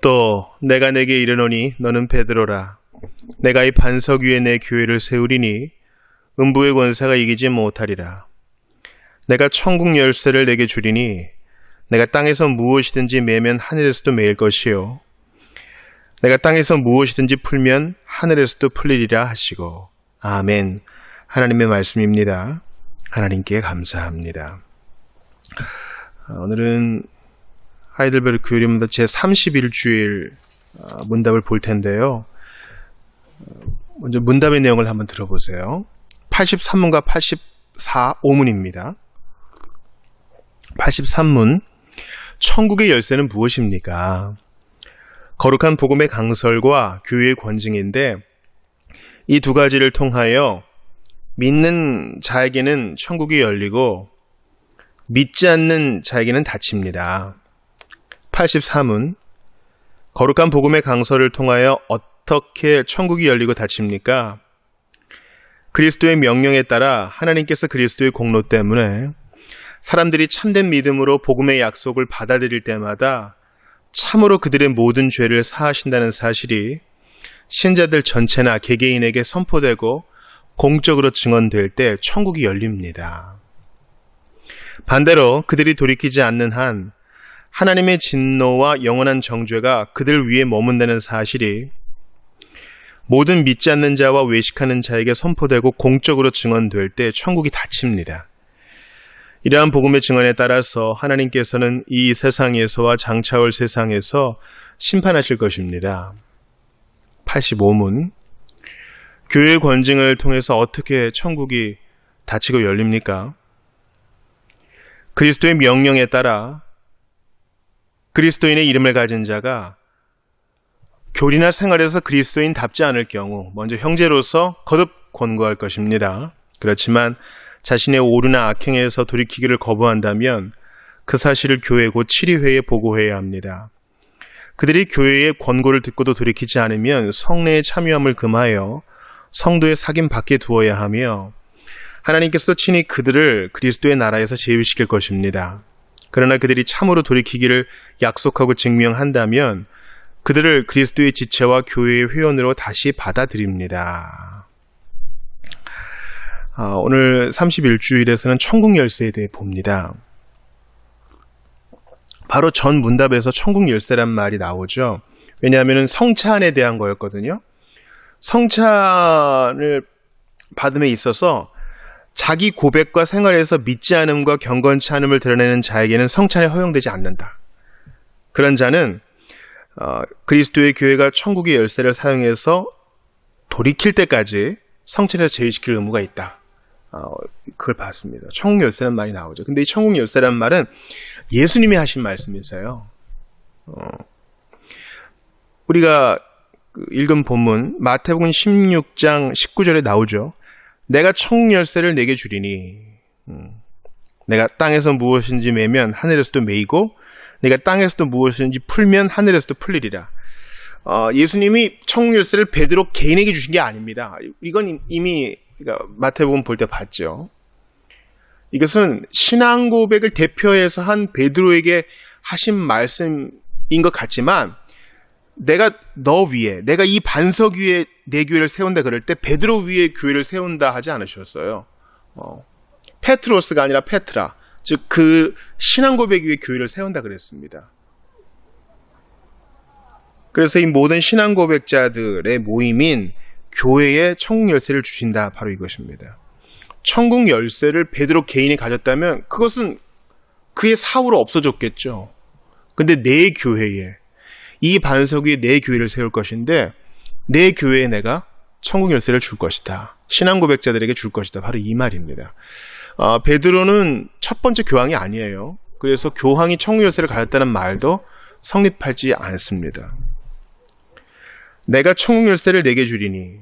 또 내가 내게 이르노니 너는 베드로라. 내가 이 반석 위에 내 교회를 세우리니 음부의 권세가 이기지 못하리라. 내가 천국 열쇠를 내게 주리니 내가 땅에서 무엇이든지 매면 하늘에서도 매일 것이요 내가 땅에서 무엇이든지 풀면 하늘에서도 풀리리라 하시고. 아멘. 하나님의 말씀입니다. 하나님께 감사합니다. 오늘은 하이델베르크 교리문답 제31주일 문답을 볼 텐데요. 먼저 문답의 내용을 한번 들어보세요. 83문과 84문입니다. 83문, 천국의 열쇠는 무엇입니까? 거룩한 복음의 강설과 교회의 권징인데 이 두 가지를 통하여 믿는 자에게는 천국이 열리고 믿지 않는 자에게는 닫힙니다. 83문, 거룩한 복음의 강설을 통하여 어떻게 천국이 열리고 닫힙니까? 그리스도의 명령에 따라 하나님께서 그리스도의 공로 때문에 사람들이 참된 믿음으로 복음의 약속을 받아들일 때마다 참으로 그들의 모든 죄를 사하신다는 사실이 신자들 전체나 개개인에게 선포되고 공적으로 증언될 때 천국이 열립니다. 반대로 그들이 돌이키지 않는 한 하나님의 진노와 영원한 정죄가 그들 위에 머문다는 사실이 모든 믿지 않는 자와 외식하는 자에게 선포되고 공적으로 증언될 때 천국이 닫힙니다. 이러한 복음의 증언에 따라서 하나님께서는 이 세상에서와 장차올 세상에서 심판하실 것입니다. 85문, 교회의 권징을 통해서 어떻게 천국이 닫히고 열립니까? 그리스도의 명령에 따라 그리스도인의 이름을 가진 자가 교리나 생활에서 그리스도인답지 않을 경우 먼저 형제로서 거듭 권고할 것입니다. 그렇지만 자신의 오류나 악행에서 돌이키기를 거부한다면 그 사실을 교회 곧 7위회에 보고해야 합니다. 그들이 교회의 권고를 듣고도 돌이키지 않으면 성례에 참여함을 금하여 성도의 사귐 밖에 두어야 하며 하나님께서도 친히 그들을 그리스도의 나라에서 제외시킬 것입니다. 그러나 그들이 참으로 돌이키기를 약속하고 증명한다면 그들을 그리스도의 지체와 교회의 회원으로 다시 받아들입니다. 오늘 31주일에서는 천국 열쇠에 대해 봅니다. 바로 전 문답에서 천국 열쇠란 말이 나오죠. 왜냐하면 성찬에 대한 거였거든요. 성찬을 받음에 있어서 자기 고백과 생활에서 믿지 않음과 경건치 않음을 드러내는 자에게는 성찬이 허용되지 않는다. 그런 자는 그리스도의 교회가 천국의 열쇠를 사용해서 돌이킬 때까지 성찬에서 제외시킬 의무가 있다. 그걸 봤습니다. 천국 열쇠란 말이 나오죠. 근데 이 천국 열쇠란 말은 예수님이 하신 말씀이세요. 우리가 읽은 본문 마태복음 16장 19절에 나오죠. 내가 천국 열쇠를 내게 주리니 내가 땅에서 무엇인지 매면 하늘에서도 매이고 내가 땅에서도 무엇인지 풀면 하늘에서도 풀리리라. 예수님이 천국 열쇠를 베드로 개인에게 주신 게 아닙니다. 이건 이미 마태복음 볼 때 봤죠. 이것은 신앙 고백을 대표해서 한 베드로에게 하신 말씀인 것 같지만 내가 너 위에, 내가 이 반석 위에 내 교회를 세운다 그럴 때 베드로 위에 교회를 세운다 하지 않으셨어요. 페트로스가 아니라 페트라, 즉 그 신앙 고백 위에 교회를 세운다 그랬습니다. 그래서 이 모든 신앙 고백자들의 모임인 교회에 천국 열쇠를 주신다, 바로 이것입니다. 천국 열쇠를 베드로 개인이 가졌다면 그것은 그의 사후로 없어졌겠죠. 근데 내 교회에, 이 반석 위에 내 교회를 세울 것인데 내 교회에 내가 천국 열쇠를 줄 것이다. 신앙 고백자들에게 줄 것이다. 바로 이 말입니다. 베드로는 첫 번째 교황이 아니에요. 그래서 교황이 천국 열쇠를 가졌다는 말도 성립하지 않습니다. 내가 천국 열쇠를 내게 주리니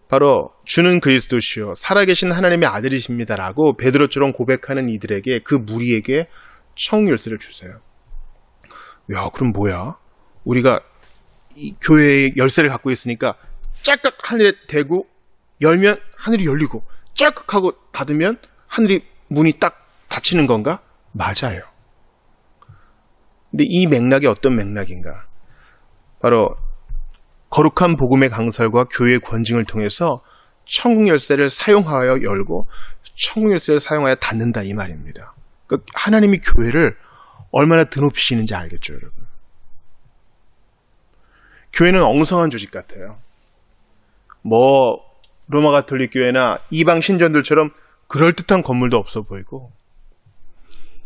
바로 주는 그리스도시요 살아계신 하나님의 아들이십니다라고 베드로처럼 고백하는 이들에게, 그 무리에게 천국 열쇠를 주세요. 야, 그럼 뭐야? 우리가 이 교회의 열쇠를 갖고 있으니까 짤깍 하늘에 대고 열면 하늘이 열리고 짤깍 하고 닫으면 하늘이 문이 딱 닫히는 건가? 맞아요. 근데 이 맥락이 어떤 맥락인가? 바로 거룩한 복음의 강설과 교회의 권징을 통해서 천국 열쇠를 사용하여 열고 천국 열쇠를 사용하여 닫는다 이 말입니다. 그러니까 하나님이 교회를 얼마나 드높이시는지 알겠죠, 여러분. 교회는 엉성한 조직 같아요. 로마 가톨릭 교회나 이방 신전들처럼 그럴듯한 건물도 없어 보이고,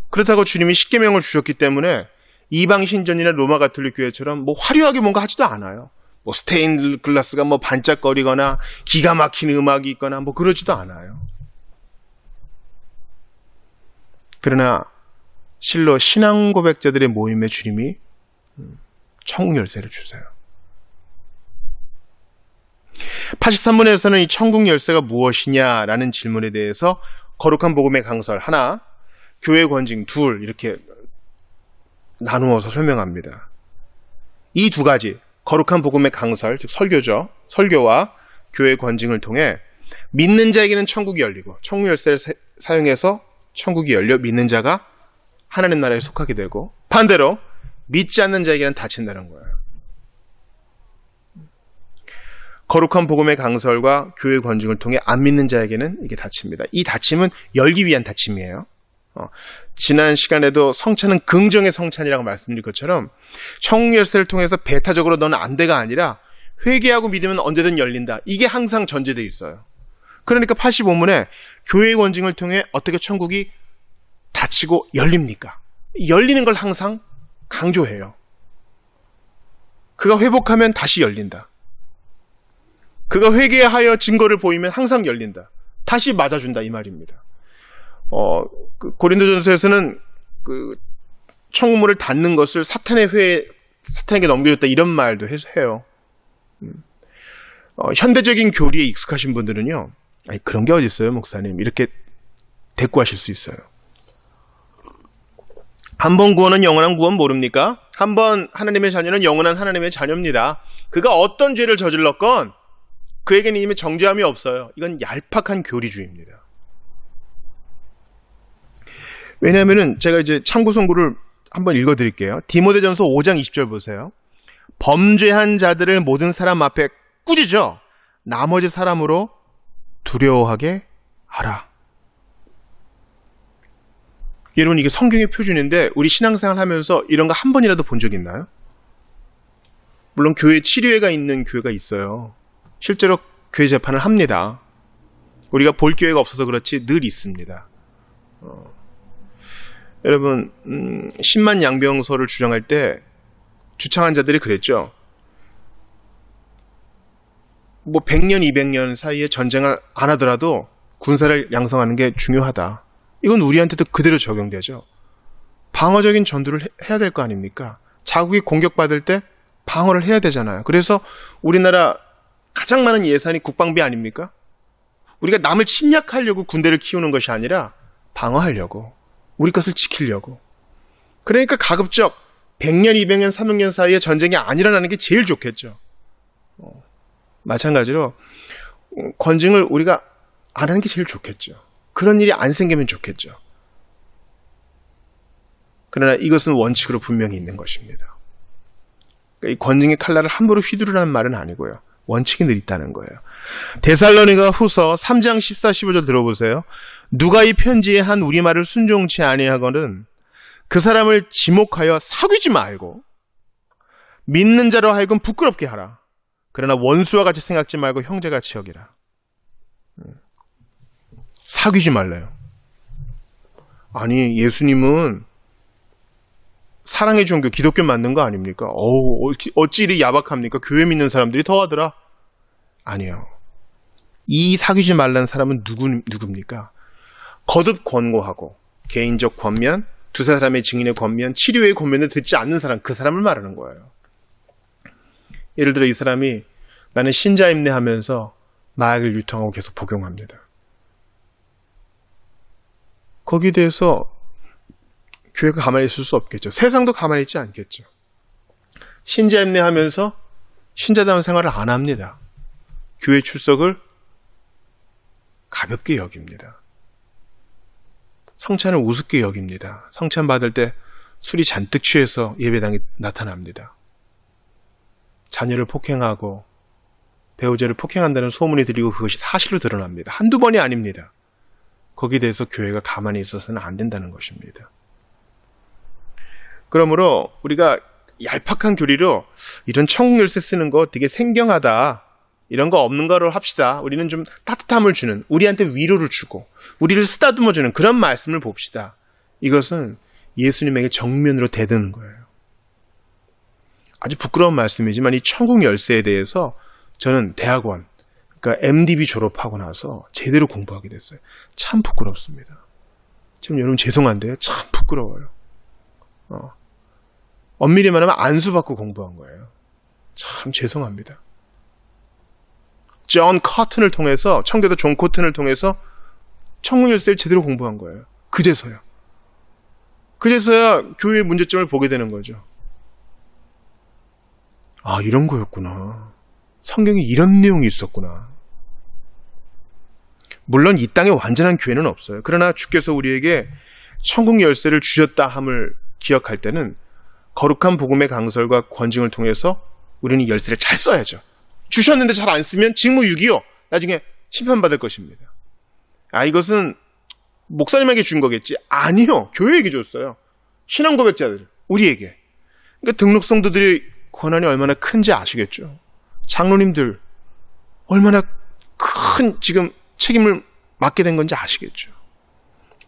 그렇다고 주님이 십계명을 주셨기 때문에 이방 신전이나 로마 가톨릭 교회처럼 화려하게 뭔가 하지도 않아요. 스테인 글라스가 반짝거리거나 기가 막힌 음악이 있거나 그러지도 않아요. 그러나 실로 신앙 고백자들의 모임에 주님이 천국 열쇠를 주세요. 83문에서는 이 천국 열쇠가 무엇이냐라는 질문에 대해서 거룩한 복음의 강설 하나, 교회 권징 둘 이렇게 나누어서 설명합니다. 이 두 가지, 거룩한 복음의 강설, 즉 설교죠. 설교와 교회 권징을 통해 믿는 자에게는 천국이 열리고 천국 열쇠를 사용해서 천국이 열려 믿는 자가 하나님 나라에 속하게 되고, 반대로 믿지 않는 자에게는 닫힌다는 거예요. 거룩한 복음의 강설과 교회 권징을 통해 안 믿는 자에게는 이게 닫힙니다. 이 닫힘은 열기 위한 닫힘이에요. 지난 시간에도 성찬은 긍정의 성찬이라고 말씀드린 것처럼 천국 열쇠를 통해서 배타적으로 너는 안 돼가 아니라 회개하고 믿으면 언제든 열린다. 이게 항상 전제되어 있어요. 그러니까 85문에 교회의 권징을 통해 어떻게 천국이 닫히고 열립니까? 열리는 걸 항상 강조해요. 그가 회복하면 다시 열린다. 그가 회개하여 증거를 보이면 항상 열린다. 다시 맞아준다 이 말입니다. 고린도전서에서는 천국문을 닫는 것을 사탄에게 넘겨줬다 이런 말도 해요. 현대적인 교리에 익숙하신 분들은요, 아니, 그런 게 어디 있어요, 목사님? 이렇게 대꾸하실 수 있어요. 한 번 구원은 영원한 구원 모릅니까? 한 번 하나님의 자녀는 영원한 하나님의 자녀입니다. 그가 어떤 죄를 저질렀건 그에게는 이미 정죄함이 없어요. 이건 얄팍한 교리주의입니다. 왜냐하면은 제가 이제 참고 선고를 한번 읽어드릴게요. 디모데전서 5장 20절 보세요. 범죄한 자들을 모든 사람 앞에 꾸짖어 나머지 사람으로 두려워하게 하라. 여러분, 이게 성경의 표준인데 우리 신앙생활 하면서 이런 거 한 번이라도 본 적 있나요? 물론 교회 치료회가 있는 교회가 있어요. 실제로 교회 재판을 합니다. 우리가 볼 기회가 없어서 그렇지 늘 있습니다. 여러분, 10만 양병서를 주장할 때 주창한 자들이 그랬죠. 100년, 200년 사이에 전쟁을 안 하더라도 군사를 양성하는 게 중요하다. 이건 우리한테도 그대로 적용되죠. 방어적인 전투를 해야 될 거 아닙니까? 자국이 공격받을 때 방어를 해야 되잖아요. 그래서 우리나라 가장 많은 예산이 국방비 아닙니까? 우리가 남을 침략하려고 군대를 키우는 것이 아니라 방어하려고, 우리 것을 지키려고. 그러니까 가급적 100년, 200년, 300년 사이에 전쟁이 안 일어나는 게 제일 좋겠죠. 마찬가지로 권징을 우리가 안 하는 게 제일 좋겠죠. 그런 일이 안 생기면 좋겠죠. 그러나 이것은 원칙으로 분명히 있는 것입니다. 그러니까 이 권징의 칼날을 함부로 휘두르라는 말은 아니고요. 원칙이 늘 있다는 거예요. 데살로니가 후서 3장 14, 15절 들어보세요. 누가 이 편지에 한 우리말을 순종치 아니하거든 그 사람을 지목하여 사귀지 말고 믿는 자로 하여금 부끄럽게 하라. 그러나 원수와 같이 생각지 말고 형제같이 여기라. 사귀지 말래요. 아니, 예수님은 사랑의 종교, 기독교 만든 거 아닙니까? 어찌 이리 야박합니까? 교회 믿는 사람들이 더하더라. 아니요. 이 사귀지 말라는 사람은 누굽니까? 거듭 권고하고 개인적 권면, 두세 사람의 증인의 권면, 치료의 권면을 듣지 않는 사람, 그 사람을 말하는 거예요. 예를 들어 이 사람이 나는 신자임내 하면서 마약을 유통하고 계속 복용합니다. 거기에 대해서 교회가 가만히 있을 수 없겠죠. 세상도 가만히 있지 않겠죠. 신자임내 하면서 신자다운 생활을 안 합니다. 교회 출석을 가볍게 여깁니다. 성찬을 우습게 여깁니다. 성찬 받을 때 술이 잔뜩 취해서 예배당에 나타납니다. 자녀를 폭행하고 배우자를 폭행한다는 소문이 들리고 그것이 사실로 드러납니다. 한두 번이 아닙니다. 거기에 대해서 교회가 가만히 있어서는 안 된다는 것입니다. 그러므로 우리가 얄팍한 교리로 이런 천국 열쇠 쓰는 거 되게 생경하다, 이런 거 없는 거로 합시다. 우리는 좀 따뜻함을 주는, 우리한테 위로를 주고 우리를 쓰다듬어주는 그런 말씀을 봅시다. 이것은 예수님에게 정면으로 대드는 거예요. 아주 부끄러운 말씀이지만 이 천국 열쇠에 대해서 저는 대학원, 그러니까 MDB 졸업하고 나서 제대로 공부하게 됐어요. 참 부끄럽습니다. 지금 여러분 죄송한데요. 참 부끄러워요. 엄밀히 말하면 안수받고 공부한 거예요. 참 죄송합니다. 존 커튼을 통해서, 청교도 존 코튼을 통해서 천국 열쇠를 제대로 공부한 거예요. 그제서야 교회의 문제점을 보게 되는 거죠. 아, 이런 거였구나. 성경에 이런 내용이 있었구나. 물론 이 땅에 완전한 교회는 없어요. 그러나 주께서 우리에게 천국 열쇠를 주셨다 함을 기억할 때는 거룩한 복음의 강설과 권징을 통해서 우리는 이 열쇠를 잘 써야죠. 주셨는데 잘 안 쓰면 직무유기요. 나중에 심판받을 것입니다. 아, 이것은 목사님에게 준 거겠지? 아니요. 교회에게 줬어요. 신앙 고백자들, 우리에게. 그러니까 등록 성도들의 권한이 얼마나 큰지 아시겠죠? 장로님들 얼마나 큰 지금 책임을 맡게 된 건지 아시겠죠?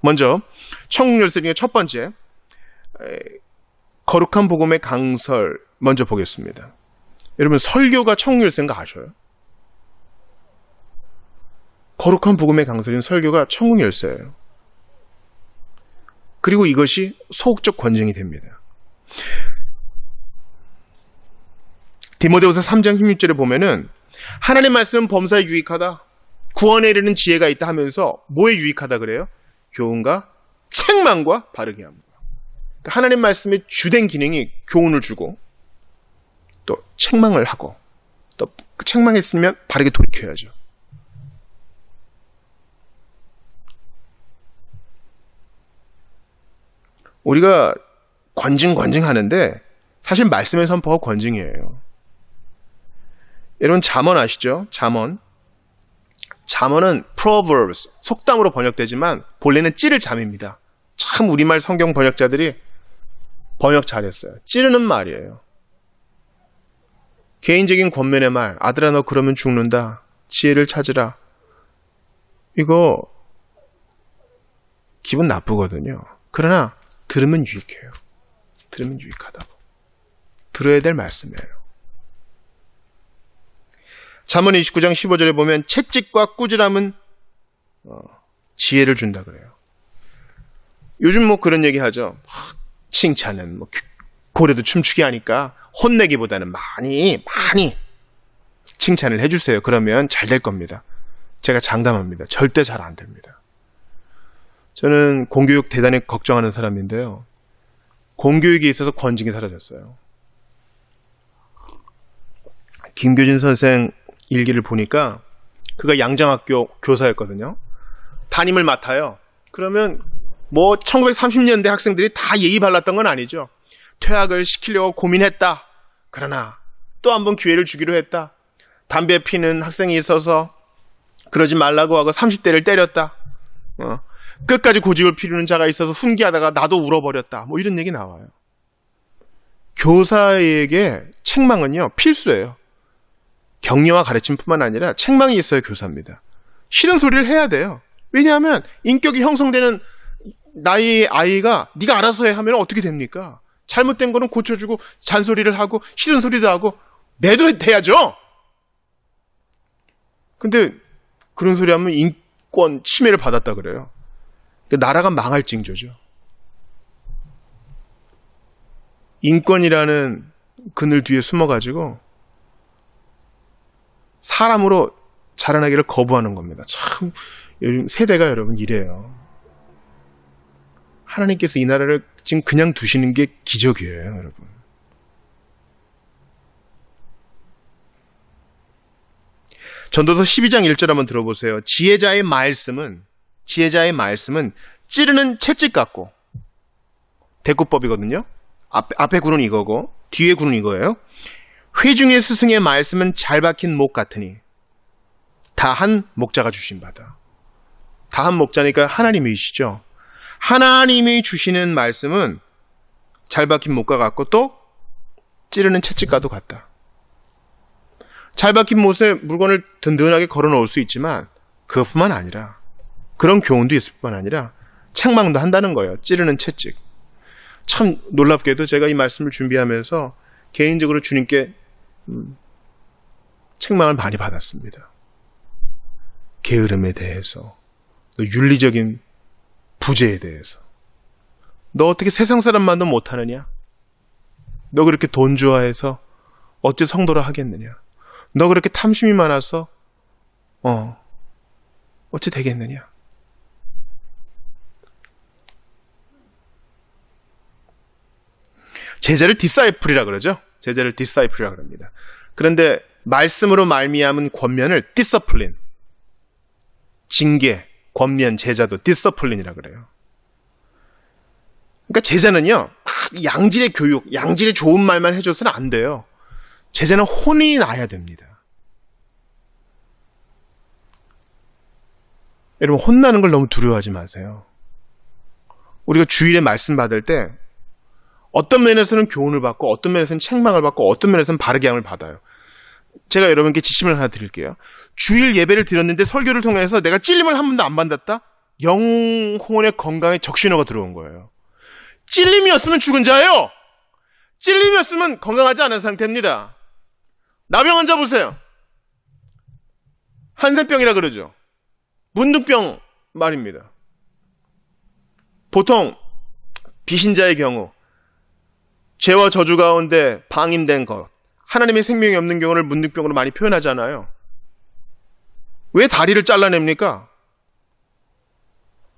먼저 천국 열쇠 중에 첫 번째, 거룩한 복음의 강설 먼저 보겠습니다. 여러분, 설교가 천국 열쇠인 거 아셔요? 거룩한 복음의 강설인 설교가 천국 열쇠예요. 그리고 이것이 소극적 권징이 됩니다. 디모데후서 3장 16절에 보면은 하나님 말씀은 범사에 유익하다, 구원에 이르는 지혜가 있다 하면서 뭐에 유익하다 그래요? 교훈과 책망과 바르게 합니다. 그러니까 하나님 말씀의 주된 기능이 교훈을 주고 또 책망을 하고, 또 그 책망했으면 바르게 돌이켜야죠. 우리가 권징 하는데 사실 말씀의 선포가 권징이에요. 여러분 잠언 아시죠? 잠언은 Proverbs, 속담으로 번역되지만 본래는 찌를 잠입니다. 참 우리말 성경 번역자들이 번역 잘했어요. 찌르는 말이에요. 개인적인 권면의 말, 아들아 너 그러면 죽는다, 지혜를 찾으라. 이거 기분 나쁘거든요. 그러나 들으면 유익해요. 들으면 유익하다고. 들어야 될 말씀이에요. 잠언 29장 15절에 보면 채찍과 꾸지람은 지혜를 준다 그래요. 요즘 뭐 그런 얘기 하죠. 칭찬은 뭐 고래도 춤추게 하니까 혼내기보다는 많이 칭찬을 해주세요. 그러면 잘 될 겁니다. 제가 장담합니다. 절대 잘 안 됩니다. 저는 공교육 대단히 걱정하는 사람인데요. 공교육에 있어서 권징이 사라졌어요. 김교진 선생 일기를 보니까 그가 양장학교 교사였거든요. 담임을 맡아요. 그러면 뭐 1930년대 학생들이 다 예의 발랐던 건 아니죠. 퇴학을 시키려고 고민했다. 그러나 또 한 번 기회를 주기로 했다. 담배 피는 학생이 있어서 그러지 말라고 하고 30대를 때렸다. 끝까지 고집을 피우는 자가 있어서 훈계하다가 나도 울어버렸다. 뭐 이런 얘기 나와요. 교사에게 책망은요 필수예요. 격려와 가르침뿐만 아니라 책망이 있어야 교사입니다. 싫은 소리를 해야 돼요. 왜냐하면 인격이 형성되는 나이의 아이가 네가 알아서 해 하면 어떻게 됩니까? 잘못된 거는 고쳐주고 잔소리를 하고 싫은 소리도 하고 내도 해야죠. 근데 그런 소리 하면 인권 침해를 받았다 그래요. 그러니까 나라가 망할 징조죠. 인권이라는 그늘 뒤에 숨어가지고 사람으로 자라나기를 거부하는 겁니다. 참 세대가 여러분 이래요. 하나님께서 이 나라를 지금 그냥 두시는 게 기적이에요, 여러분. 전도서 12장 1절 한번 들어보세요. 지혜자의 말씀은 찌르는 채찍 같고, 대구법이거든요. 앞에 구는 이거고 뒤에 구는 이거예요. 회중의 스승의 말씀은 잘 박힌 목 같으니 다 한 목자가 주신 바다. 다 한 목자니까 하나님이시죠. 하나님이 주시는 말씀은 잘 박힌 목과 같고 또 찌르는 채찍과도 같다. 잘 박힌 못에 물건을 든든하게 걸어 놓을 수 있지만 그것뿐만 아니라 그런 교훈도 있을 뿐만 아니라 책망도 한다는 거예요. 찌르는 채찍. 참 놀랍게도 제가 이 말씀을 준비하면서 개인적으로 주님께 책망을 많이 받았습니다. 게으름에 대해서, 또 윤리적인 부재에 대해서. 너 어떻게 세상 사람만도 못하느냐? 너 그렇게 돈 좋아해서 어째 성도라 하겠느냐? 너 그렇게 탐심이 많아서 어째 되겠느냐? 제자를 디사이플이라 그러죠. 제자를 디사이플이라 그럽니다. 그런데 말씀으로 말미암은 권면을 디서플린, 징계, 권면, 제자도 디서플린이라 그래요. 그러니까 제자는요, 양질의 교육, 양질의 좋은 말만 해줘서는 안 돼요. 제자는 혼이 나야 됩니다. 여러분, 혼나는 걸 너무 두려워하지 마세요. 우리가 주일에 말씀 받을 때 어떤 면에서는 교훈을 받고 어떤 면에서는 책망을 받고 어떤 면에서는 바르게 함을 받아요. 제가 여러분께 지침을 하나 드릴게요. 주일 예배를 드렸는데 설교를 통해서 내가 찔림을 한 번도 안 받았다? 영혼의 건강에 적신호가 들어온 거예요. 찔림이었으면 죽은 자예요. 찔림이었으면 건강하지 않은 상태입니다. 나병 환자 보세요. 한센병이라 그러죠. 문둥병 말입니다. 보통 비신자의 경우 죄와 저주 가운데 방임된 것, 하나님의 생명이 없는 경우를 문둥병으로 많이 표현하잖아요. 왜 다리를 잘라냅니까?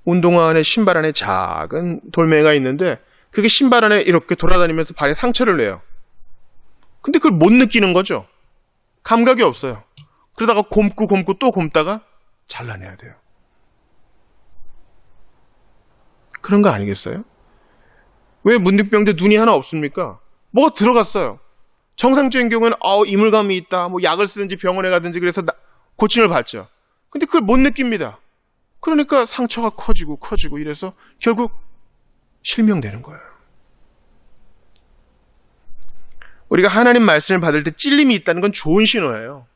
운동화 안에 신발 안에 작은 돌멩이가 있는데 그게 신발 안에 이렇게 돌아다니면서 발에 상처를 내요. 근데 그걸 못 느끼는 거죠. 감각이 없어요. 그러다가 곪고 또 곪다가 잘라내야 돼요. 그런 거 아니겠어요? 왜 문둥병인데 눈이 하나 없습니까? 뭐가 들어갔어요. 정상적인 경우는 이물감이 있다, 뭐 약을 쓰든지 병원에 가든지 그래서 고침을 받죠. 근데 그걸 못 느낍니다. 그러니까 상처가 커지고 이래서 결국 실명되는 거예요. 우리가 하나님 말씀을 받을 때 찔림이 있다는 건 좋은 신호예요.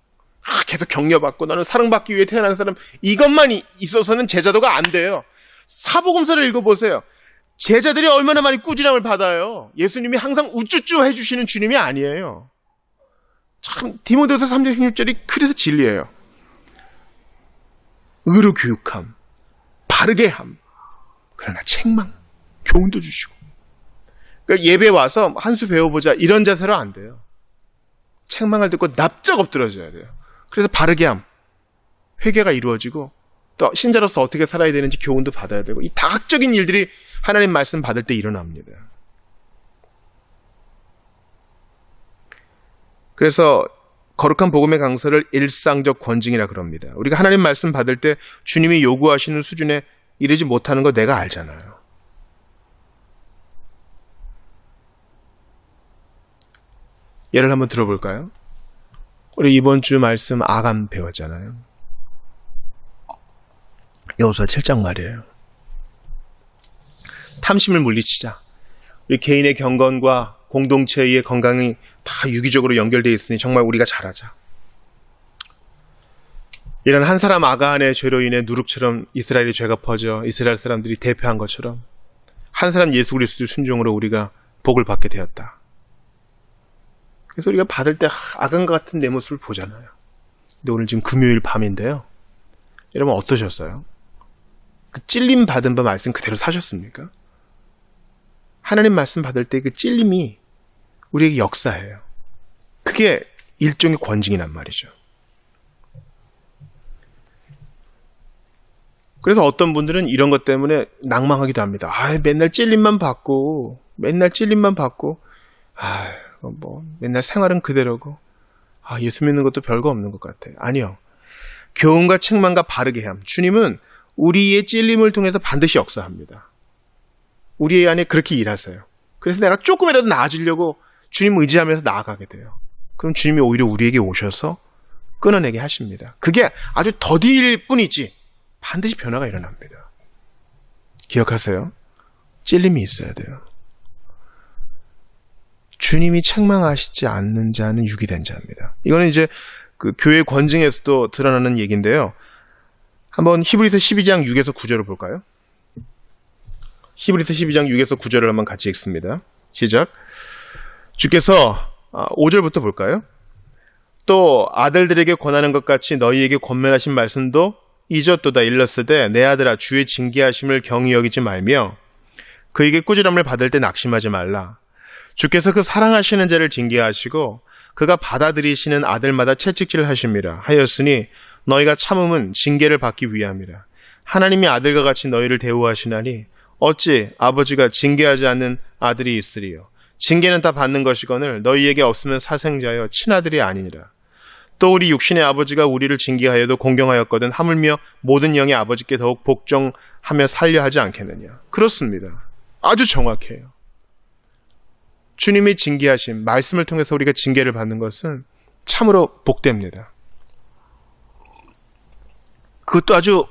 계속 격려받고 나는 사랑받기 위해 태어난 사람, 이것만 있어서는 제자도가 안 돼요. 사복음서를 읽어보세요. 제자들이 얼마나 많이 꾸지람을 받아요. 예수님이 항상 우쭈쭈 해주시는 주님이 아니에요. 참 디모데후서 3장 16절이 그래서 진리예요. 의로 교육함, 바르게 함, 그러나 책망, 교훈도 주시고. 그러니까 예배 와서 한 수 배워보자 이런 자세로 안 돼요. 책망을 듣고 납작 엎드러져야 돼요. 그래서 바르게 함, 회개가 이루어지고 또 신자로서 어떻게 살아야 되는지 교훈도 받아야 되고, 이 다각적인 일들이 하나님 말씀 받을 때 일어납니다. 그래서 거룩한 복음의 강서를 일상적 권징이라 그럽니다. 우리가 하나님 말씀 받을 때 주님이 요구하시는 수준에 이르지 못하는 거 내가 알잖아요. 예를 한번 들어볼까요? 우리 이번 주 말씀 아간 배웠잖아요. 여호수아 7장 말이에요. 탐심을 물리치자. 우리 개인의 경건과 공동체의 건강이 다 유기적으로 연결되어 있으니 정말 우리가 잘하자. 이런 한 사람 아간의 죄로 인해 누룩처럼 이스라엘의 죄가 퍼져 이스라엘 사람들이 대표한 것처럼 한 사람 예수 그리스도 순종으로 우리가 복을 받게 되었다. 그래서 우리가 받을 때 아간과 같은 내 모습을 보잖아요. 근데 오늘 지금 금요일 밤인데요. 여러분 어떠셨어요? 그 찔림 받은 바 말씀 그대로 사셨습니까? 하나님 말씀 받을 때 그 찔림이 우리에게 역사예요. 그게 일종의 권징이란 말이죠. 그래서 어떤 분들은 이런 것 때문에 낭망하기도 합니다. 맨날 찔림만 받고 맨날 생활은 그대로고 예수 믿는 것도 별거 없는 것 같아. 아니요. 교훈과 책망과 바르게 함. 주님은 우리의 찔림을 통해서 반드시 역사합니다. 우리 안에 그렇게 일하세요. 그래서 내가 조금이라도 나아지려고 주님 의지하면서 나아가게 돼요. 그럼 주님이 오히려 우리에게 오셔서 끊어내게 하십니다. 그게 아주 더디일 뿐이지 반드시 변화가 일어납니다. 기억하세요. 찔림이 있어야 돼요. 주님이 책망하시지 않는 자는 유기된 자입니다. 이거는 이제 그 교회 권징에서도 드러나는 얘기인데요. 한번 히브리서 12장 6에서 9절을 볼까요? 히브리서 12장 6에서 9절을 한번 같이 읽습니다. 시작. 주께서 5절부터 볼까요? 또 아들들에게 권하는 것 같이 너희에게 권면하신 말씀도 잊었도다 일렀으되 내 아들아 주의 징계하심을 경히 여기지 말며 그에게 꾸지람을 받을 때 낙심하지 말라. 주께서 그 사랑하시는 자를 징계하시고 그가 받아들이시는 아들마다 채찍질을 하심이라 하였으니 너희가 참음은 징계를 받기 위함이라. 하나님이 아들과 같이 너희를 대우하시나니 어찌 아버지가 징계하지 않는 아들이 있으리요. 징계는 다 받는 것이거늘 너희에게 없으면 사생자여 친아들이 아니니라. 또 우리 육신의 아버지가 우리를 징계하여도 공경하였거든 하물며 모든 영의 아버지께 더욱 복종하며 살려 하지 않겠느냐. 그렇습니다. 아주 정확해요. 주님의 징계하심, 말씀을 통해서 우리가 징계를 받는 것은 참으로 복됩니다. 그것도 아주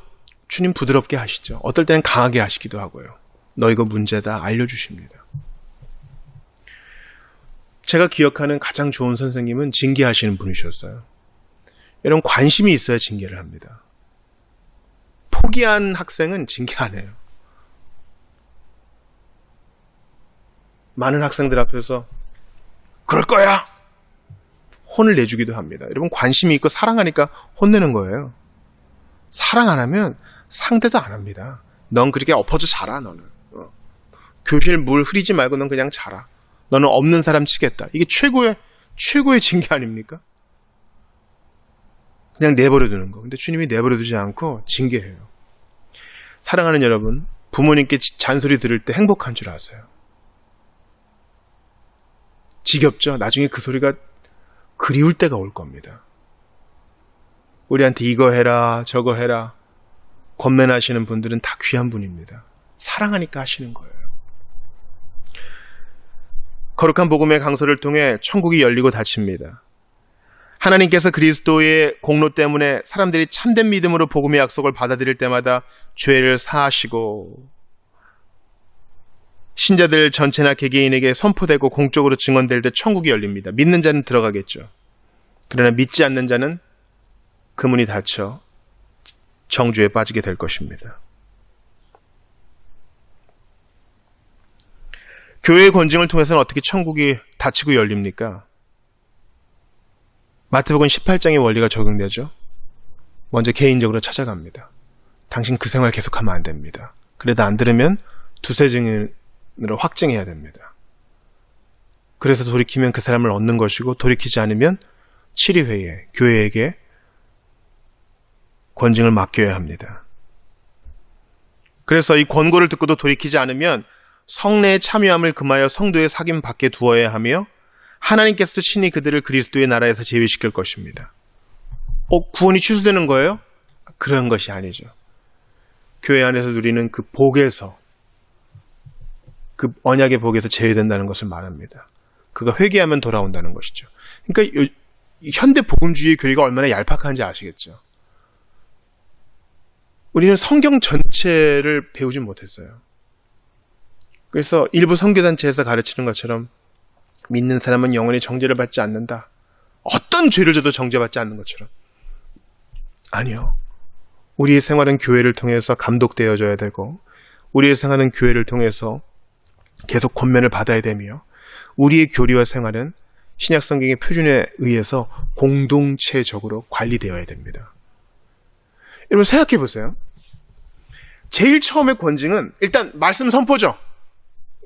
주님 부드럽게 하시죠. 어떨 때는 강하게 하시기도 하고요. 너 이거 문제다 알려주십니다. 제가 기억하는 가장 좋은 선생님은 징계하시는 분이셨어요. 여러분 관심이 있어야 징계를 합니다. 포기한 학생은 징계 안 해요. 많은 학생들 앞에서 그럴 거야! 혼을 내주기도 합니다. 여러분 관심이 있고 사랑하니까 혼내는 거예요. 사랑 안 하면 상대도 안 합니다. 넌 그렇게 엎어져 자라 너는. 교실 물 흐리지 말고 넌 그냥 자라. 너는 없는 사람 치겠다. 이게 최고의 징계 아닙니까? 그냥 내버려두는 거. 근데 주님이 내버려두지 않고 징계해요. 사랑하는 여러분, 부모님께 잔소리 들을 때 행복한 줄 아세요? 지겹죠? 나중에 그 소리가 그리울 때가 올 겁니다. 우리한테 이거 해라, 저거 해라. 권면하시는 분들은 다 귀한 분입니다. 사랑하니까 하시는 거예요. 거룩한 복음의 강서를 통해 천국이 열리고 닫힙니다. 하나님께서 그리스도의 공로 때문에 사람들이 참된 믿음으로 복음의 약속을 받아들일 때마다 죄를 사하시고 신자들 전체나 개개인에게 선포되고 공적으로 증언될 때 천국이 열립니다. 믿는 자는 들어가겠죠. 그러나 믿지 않는 자는 그 문이 닫혀 정죄에 빠지게 될 것입니다. 교회의 권징을 통해서는 어떻게 천국이 닫히고 열립니까? 마태복음 18장의 원리가 적용되죠. 먼저 개인적으로 찾아갑니다. 당신 그 생활 계속하면 안 됩니다. 그래도 안 들으면 두세 증인으로 확증해야 됩니다. 그래서 돌이키면 그 사람을 얻는 것이고 돌이키지 않으면 치리회에 교회에게 권징을 맡겨야 합니다. 그래서 이 권고를 듣고도 돌이키지 않으면 성례에 참여함을 금하여 성도의 사귐 밖에 두어야 하며 하나님께서도 친히 그들을 그리스도의 나라에서 제외시킬 것입니다. 구원이 취소되는 거예요? 그런 것이 아니죠. 교회 안에서 누리는 그 복에서, 그 언약의 복에서 제외된다는 것을 말합니다. 그가 회개하면 돌아온다는 것이죠. 그러니까 현대 복음주의 교리가 얼마나 얄팍한지 아시겠죠? 우리는 성경 전체를 배우지 못했어요. 그래서 일부 선교단체에서 가르치는 것처럼 믿는 사람은 영원히 정죄를 받지 않는다. 어떤 죄를 져도 정죄받지 않는 것처럼. 아니요. 우리의 생활은 교회를 통해서 감독되어져야 되고 우리의 생활은 교회를 통해서 계속 권면을 받아야 되며 우리의 교리와 생활은 신약 성경의 표준에 의해서 공동체적으로 관리되어야 됩니다. 여러분 생각해 보세요. 제일 처음의 권징은 일단 말씀 선포죠.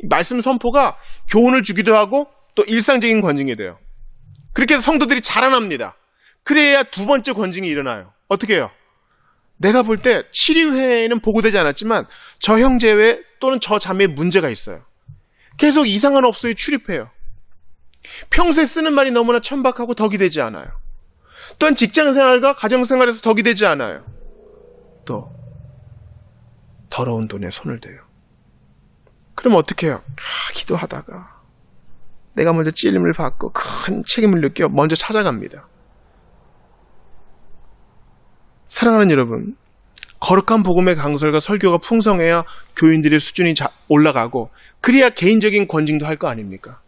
말씀 선포가 교훈을 주기도 하고 또 일상적인 권징이 돼요. 그렇게 해서 성도들이 자라납니다. 그래야 두 번째 권징이 일어나요. 어떻게 해요? 내가 볼 때 치리회에는 보고되지 않았지만 저 형제 외 또는 저 자매에 문제가 있어요. 계속 이상한 업소에 출입해요. 평소에 쓰는 말이 너무나 천박하고 덕이 되지 않아요. 또한 직장생활과 가정생활에서 덕이 되지 않아요. 또 더러운 돈에 손을 대요. 그럼 어떻게 해요? 기도하다가 내가 먼저 찔림을 받고 큰 책임을 느껴 먼저 찾아갑니다. 사랑하는 여러분, 거룩한 복음의 강설과 설교가 풍성해야 교인들의 수준이 올라가고 그래야 개인적인 권징도 할 거 아닙니까?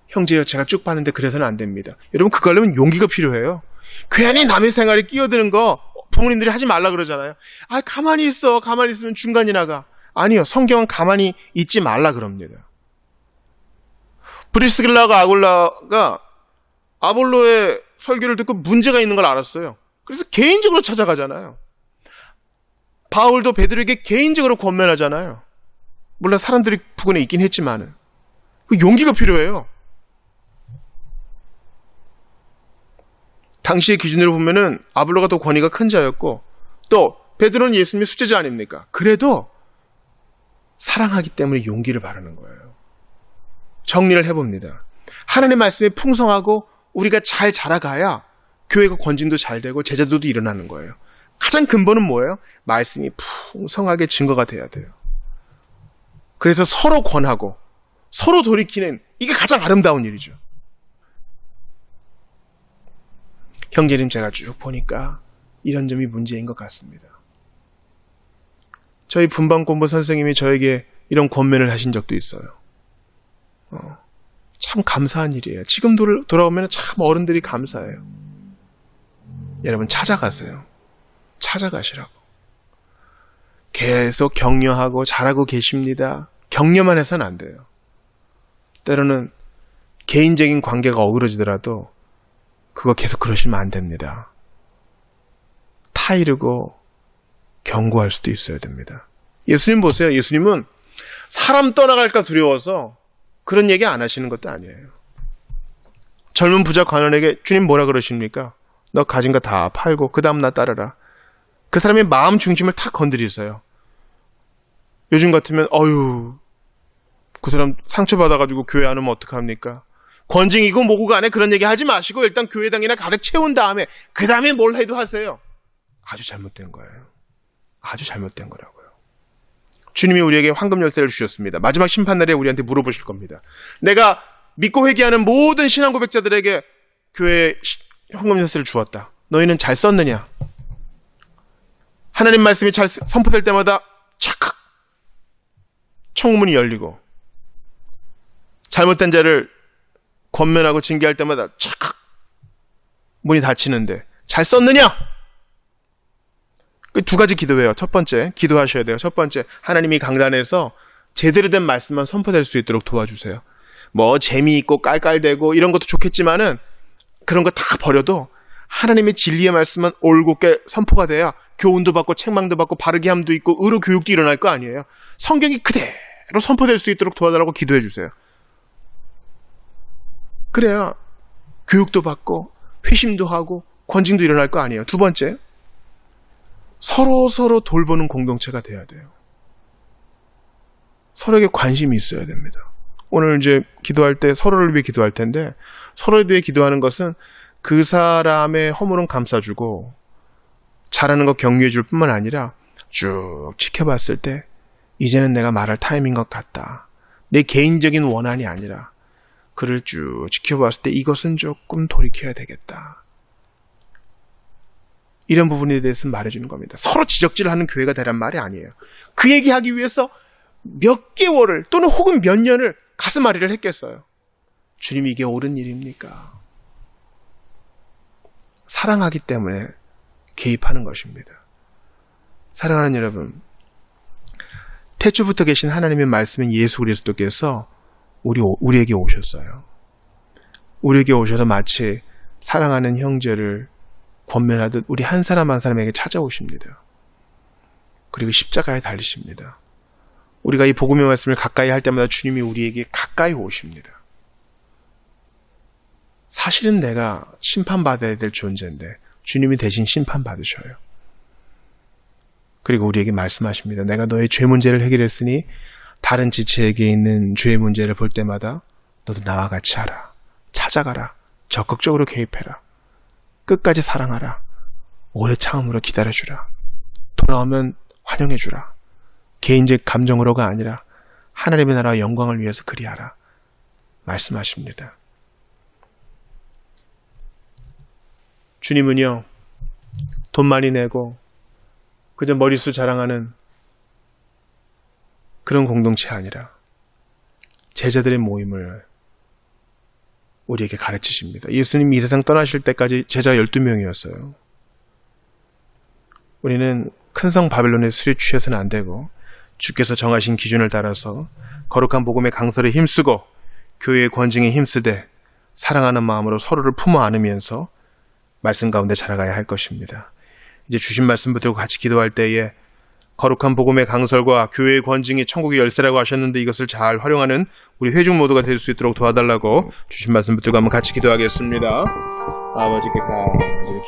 형제여, 제가 쭉 봤는데 그래서는 안 됩니다. 여러분, 그거 하려면 용기가 필요해요. 괜히 남의 생활에 끼어드는 거 부모님들이 하지 말라 그러잖아요. 아, 가만히 있어. 가만히 있으면 중간이 나가. 아니요, 성경은 가만히 있지 말라 그럽니다. 브리스길라가 아굴라가 아볼로의 설교를 듣고 문제가 있는 걸 알았어요. 그래서 개인적으로 찾아가잖아요. 바울도 베드로에게 개인적으로 권면하잖아요. 물론 사람들이 부근에 있긴 했지만은 그 용기가 필요해요. 당시의 기준으로 보면은 아볼로가 더 권위가 큰 자였고 또 베드로는 예수님의 수제자 아닙니까? 그래도 사랑하기 때문에 용기를 바라는 거예요. 정리를 해봅니다. 하나님의 말씀이 풍성하고 우리가 잘 자라가야 교회가 권징도 잘 되고 제자도도 일어나는 거예요. 가장 근본은 뭐예요? 말씀이 풍성하게 증거가 돼야 돼요. 그래서 서로 권하고 서로 돌이키는, 이게 가장 아름다운 일이죠. 형제님, 제가 쭉 보니까 이런 점이 문제인 것 같습니다. 저희 분반공부 선생님이 저에게 이런 권면을 하신 적도 있어요. 참 감사한 일이에요. 지금 돌아오면 참 어른들이 감사해요. 여러분, 찾아가세요. 찾아가시라고. 계속 격려하고 잘하고 계십니다. 격려만 해서는 안 돼요. 때로는 개인적인 관계가 어그러지더라도 그거 계속 그러시면 안 됩니다. 타이르고 경고할 수도 있어야 됩니다. 예수님 보세요. 예수님은 사람 떠나갈까 두려워서 그런 얘기 안 하시는 것도 아니에요. 젊은 부자 관원에게 주님 뭐라 그러십니까? 너 가진 거 다 팔고 그 다음 나 따르라. 그 사람의 마음 중심을 탁 건드리세요. 요즘 같으면 그 사람 상처받아가지고 교회 안 오면 어떡합니까? 권징이고 뭐고 간에 그런 얘기 하지 마시고 일단 교회당이나 가득 채운 다음에 그 다음에 뭘 해도 하세요. 아주 잘못된 거예요. 아주 잘못된 거라고요. 주님이 우리에게 황금 열쇠를 주셨습니다. 마지막 심판날에 우리한테 물어보실 겁니다. 내가 믿고 회개하는 모든 신앙 고백자들에게 교회에 황금 열쇠를 주었다. 너희는 잘 썼느냐? 하나님 말씀이 잘 선포될 때마다 착 청문이 열리고 잘못된 자를 권면하고 징계할 때마다 착 문이 닫히는데 잘 썼느냐? 그 두 가지 기도해요. 첫 번째, 기도하셔야 돼요. 첫 번째, 하나님이 강단에서 제대로 된 말씀만 선포될 수 있도록 도와주세요. 뭐 재미있고 깔깔대고 이런 것도 좋겠지만은 그런 거 다 버려도 하나님의 진리의 말씀만 올곧게 선포가 돼야 교훈도 받고 책망도 받고 바르게 함도 있고 의로 교육도 일어날 거 아니에요. 성경이 그대로 선포될 수 있도록 도와달라고 기도해 주세요. 그래야 교육도 받고 회심도 하고 권징도 일어날 거 아니에요. 두 번째, 서로 돌보는 공동체가 돼야 돼요. 서로에게 관심이 있어야 됩니다. 오늘 이제 기도할 때 서로를 위해 기도할 텐데 서로에 대해 기도하는 것은 그 사람의 허물은 감싸주고 잘하는 거 격려해 줄 뿐만 아니라 쭉 지켜봤을 때 이제는 내가 말할 타임인 것 같다. 내 개인적인 원한이 아니라 그를 쭉 지켜봤을 때 이것은 조금 돌이켜야 되겠다. 이런 부분에 대해서 말해주는 겁니다. 서로 지적질을 하는 교회가 되란 말이 아니에요. 그 얘기하기 위해서 몇 개월을 또는 혹은 몇 년을 가슴앓이를 했겠어요. 주님이 이게 옳은 일입니까? 사랑하기 때문에 개입하는 것입니다. 사랑하는 여러분, 태초부터 계신 하나님의 말씀인 예수 그리스도께서 우리에게 오셨어요. 우리에게 오셔서 마치 사랑하는 형제를 권면하듯 우리 한 사람 한 사람에게 찾아오십니다. 그리고 십자가에 달리십니다. 우리가 이 복음의 말씀을 가까이 할 때마다 주님이 우리에게 가까이 오십니다. 사실은 내가 심판받아야 될 존재인데 주님이 대신 심판받으셔요. 그리고 우리에게 말씀하십니다. 내가 너의 죄 문제를 해결했으니 다른 지체에게 있는 죄의 문제를 볼 때마다 너도 나와 같이 하라. 찾아가라. 적극적으로 개입해라. 끝까지 사랑하라. 오래 참음으로 기다려주라. 돌아오면 환영해주라. 개인적 감정으로가 아니라 하나님의 나라와 영광을 위해서 그리하라. 말씀하십니다. 주님은요, 돈 많이 내고 그저 머릿수 자랑하는 그런 공동체 아니라 제자들의 모임을 우리에게 가르치십니다. 예수님이 이 세상 떠나실 때까지 제자가 12명이었어요. 우리는 큰 성 바벨론의 술에 취해서는 안 되고 주께서 정하신 기준을 따라서 거룩한 복음의 강설에 힘쓰고 교회의 권징에 힘쓰되 사랑하는 마음으로 서로를 품어 안으면서 말씀 가운데 자라가야 할 것입니다. 이제 주신 말씀 붙들고 같이 기도할 때에 거룩한 복음의 강설과 교회의 권징이 천국의 열쇠라고 하셨는데 이것을 잘 활용하는 우리 회중 모두가 될 수 있도록 도와달라고 주신 말씀 붙들고 한번 같이 기도하겠습니다. 아버지께 감사드립니다.